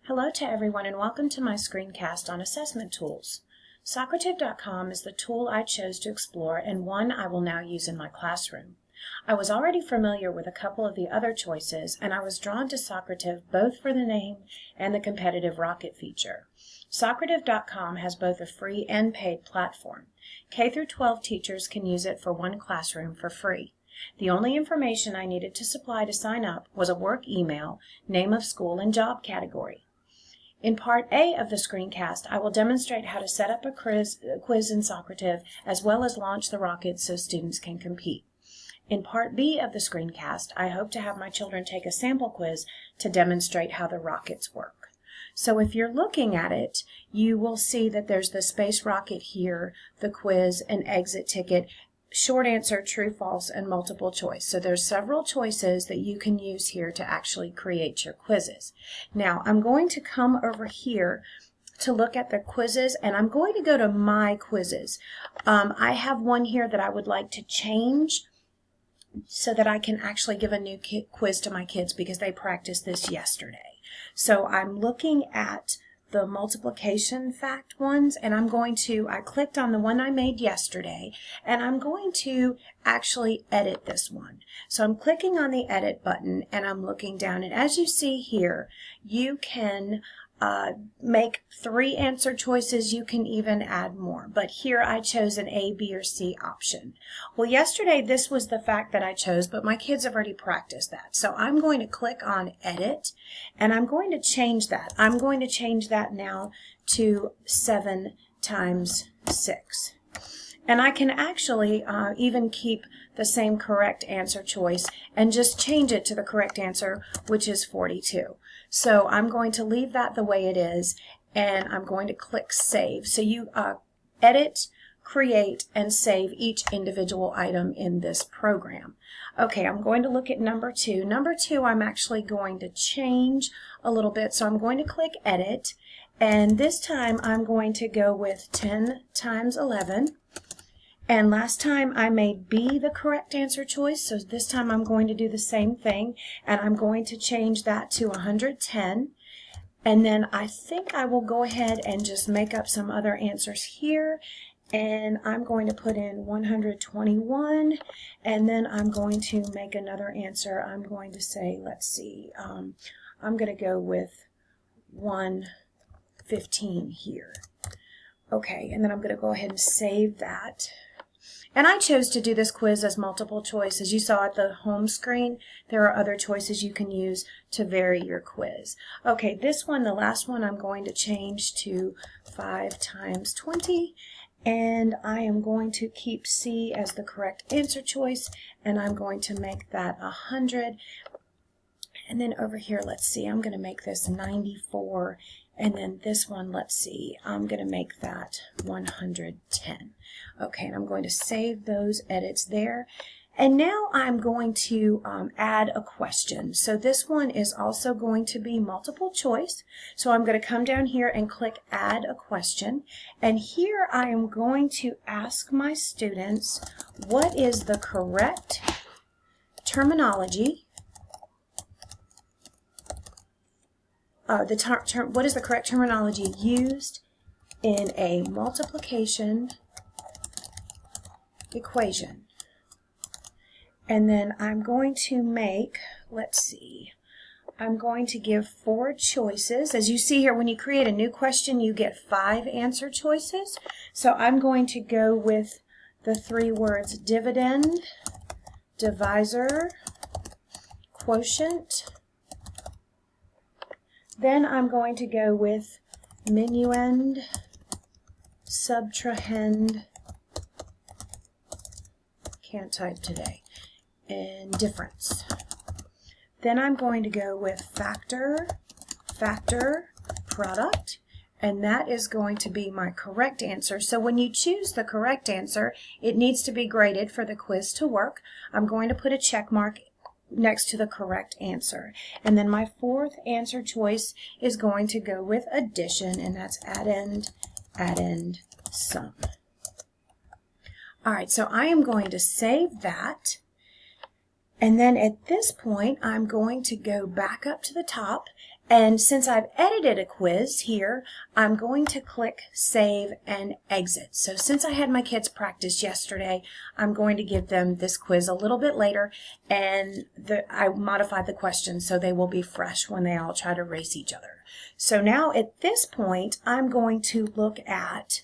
Hello to everyone and welcome to my screencast on assessment tools. Socrative.com is the tool I chose to explore and one I will now use in my classroom. I was already familiar with a couple of the other choices and I was drawn to Socrative both for the name and the competitive rocket feature. Socrative.com has both a free and paid platform. K-12 teachers can use it for one classroom for free. The only information I needed to supply to sign up was a work email, name of school, and job category. In Part A of the screencast, I will demonstrate how to set up a quiz in Socrative as well as launch the rocket so students can compete. In Part B of the screencast, I hope to have my children take a sample quiz to demonstrate how the rockets work. So if you're looking at it, you will see that there's the space rocket here, the quiz, an exit ticket, short answer, true, false, and multiple choice. So there's several choices that you can use here to actually create your quizzes. Now I'm going to come over here to look at the quizzes and I'm going to go to my quizzes. I have one here that I would like to change so that I can actually give a new quiz to my kids because they practiced this yesterday. So I'm looking at the multiplication fact ones, and I clicked on the one I made yesterday, and I'm going to actually edit this one. So I'm clicking on the edit button, and I'm looking down, and as you see here, you can make 3 answer choices. You can even add more, but here I chose an A, B, or C option. Well, yesterday this was the fact that I chose, but my kids have already practiced that. So I'm going to click on edit and I'm going to change that. I'm going to change that now to 7 times 6. And I can actually even keep the same correct answer choice and just change it to the correct answer, which is 42. So I'm going to leave that the way it is, and I'm going to click Save. So you edit, create, and save each individual item in this program. Okay, I'm going to look at number 2. Number 2, I'm actually going to change a little bit. So I'm going to click Edit, and this time I'm going to go with 10 times 11. And last time I made B the correct answer choice, so this time I'm going to do the same thing, and I'm going to change that to 110. And then I think I will go ahead and just make up some other answers here, and I'm going to put in 121, and then I'm going to make another answer. I'm going to say, let's see, I'm going to go with 115 here. Okay, and then I'm going to go ahead and save that. And I chose to do this quiz as multiple choice. As you saw at the home screen, there are other choices you can use to vary your quiz. Okay, this one, the last one, I'm going to change to 5 times 20. And I am going to keep C as the correct answer choice. And I'm going to make that 100. And then over here, let's see, I'm going to make this 94. And then this one, let's see, I'm going to make that 110. Okay, and I'm going to save those edits there. And now I'm going to add a question. So this one is also going to be multiple choice. So I'm going to come down here and click Add a Question. And here I am going to ask my students, what is the correct terminology? What is the correct terminology used in a multiplication equation? And then I'm going to make, let's see, I'm going to give 4 choices. As you see here, when you create a new question, you get 5 answer choices. So I'm going to go with the 3 words dividend, divisor, quotient. Then I'm going to go with minuend, subtrahend, can't type today, and difference. Then I'm going to go with factor, product, and that is going to be my correct answer. So when you choose the correct answer, it needs to be graded for the quiz to work. I'm going to put a check mark next to the correct answer. And then my 4th answer choice is going to go with addition, and that's addend, sum. All right, so I am going to save that. And then at this point, I'm going to go back up to the top And since I've edited a quiz here, I'm going to click Save and Exit. So since I had my kids practice yesterday, I'm going to give them this quiz a little bit later, and I modified the questions so they will be fresh when they all try to race each other. So now at this point, I'm going to look at,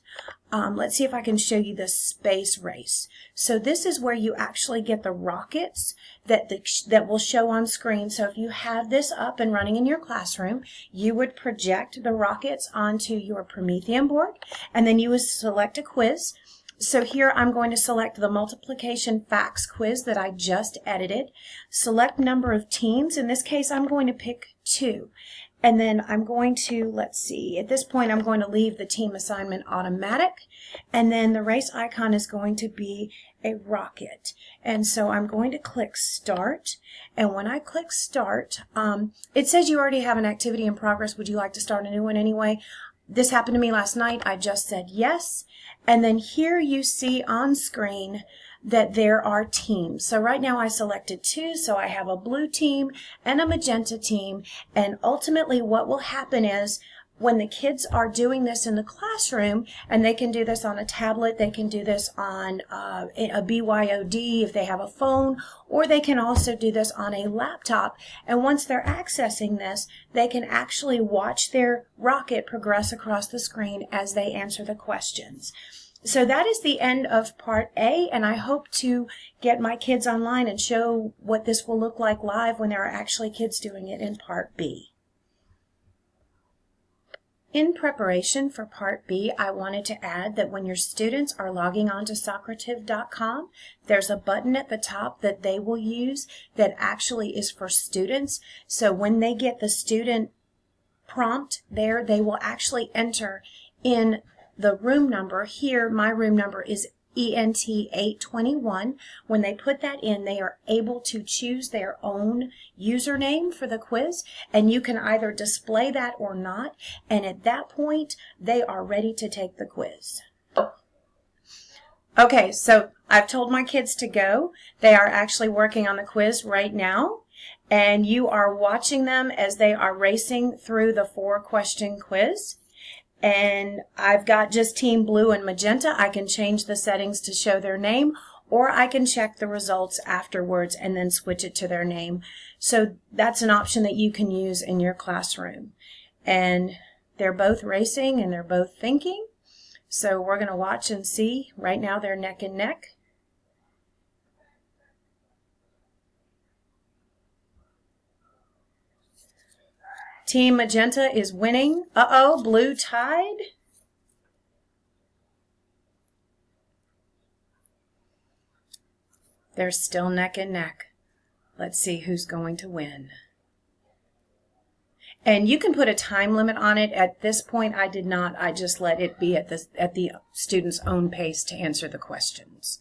let's see if I can show you the space race. So this is where you actually get the rockets that will show on screen. So if you have this up and running in your classroom, you would project the rockets onto your Promethean board, and then you would select a quiz. So here I'm going to select the multiplication facts quiz that I just edited. Select number of teams. In this case, I'm going to pick 2. And then I'm going to, let's see, at this point I'm going to leave the team assignment automatic. And then the race icon is going to be a rocket. And so I'm going to click Start. And when I click Start, it says you already have an activity in progress. Would you like to start a new one anyway? This happened to me last night. I just said yes. And then here you see on screen that there are teams. So right now I selected 2, so I have a blue team and a magenta team, and ultimately what will happen is when the kids are doing this in the classroom, and they can do this on a tablet, they can do this on a BYOD if they have a phone, or they can also do this on a laptop, and once they're accessing this, they can actually watch their rocket progress across the screen as they answer the questions. So that is the end of part A, and I hope to get my kids online and show what this will look like live when there are actually kids doing it in part B. In preparation for part B, I wanted to add that when your students are logging on to Socrative.com, there's a button at the top that they will use that actually is for students. So when they get the student prompt there, they will actually enter in the room number. Here, my room number is ENT 821. When they put that in, they are able to choose their own username for the quiz, and you can either display that or not, and at that point, they are ready to take the quiz. Okay, so I've told my kids to go. They are actually working on the quiz right now, and you are watching them as they are racing through the 4-question quiz. And I've got just team blue and magenta. I can change the settings to show their name, or I can check the results afterwards and then switch it to their name. So that's an option that you can use in your classroom. And they're both racing and they're both thinking. So we're going to watch and see. Right now they're neck and neck. Team Magenta is winning. Uh-oh, blue tied. They're still neck and neck. Let's see who's going to win. And you can put a time limit on it. At this point, I did not. I just let it be at the student's own pace to answer the questions.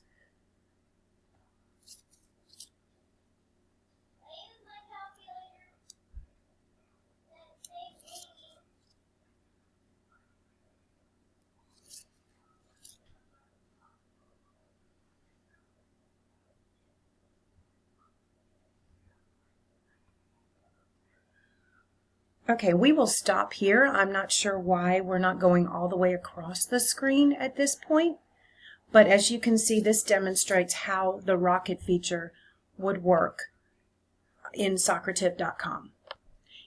Okay, we will stop here. I'm not sure why we're not going all the way across the screen at this point, but as you can see, this demonstrates how the rocket feature would work in Socrative.com.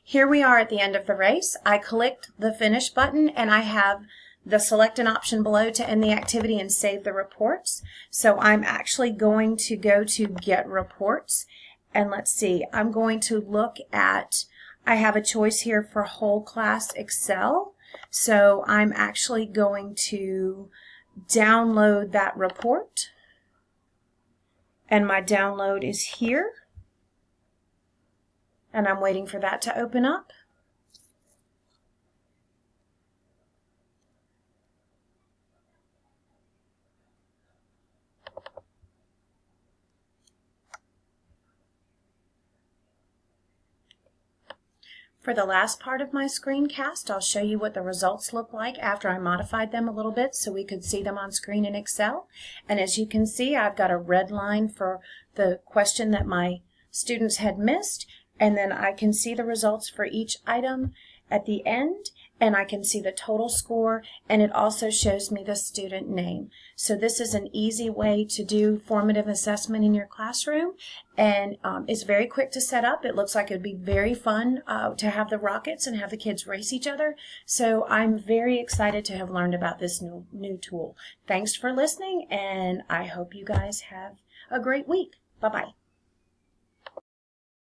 Here we are at the end of the race. I clicked the finish button and I have the select an option below to end the activity and save the reports. So I'm actually going to go to Get Reports, and let's see, I'm going to look at, I have a choice here for whole class Excel. So I'm actually going to download that report, and my download is here, and I'm waiting for that to open up. For the last part of my screencast, I'll show you what the results look like after I modified them a little bit so we could see them on screen in Excel. And as you can see, I've got a red line for the question that my students had missed, and then I can see the results for each item at the end, and I can see the total score, and it also shows me the student name. So this is an easy way to do formative assessment in your classroom, and it's very quick to set up. It looks like it would be very fun to have the rockets and have the kids race each other. So I'm very excited to have learned about this new tool. Thanks for listening, and I hope you guys have a great week. Bye-bye.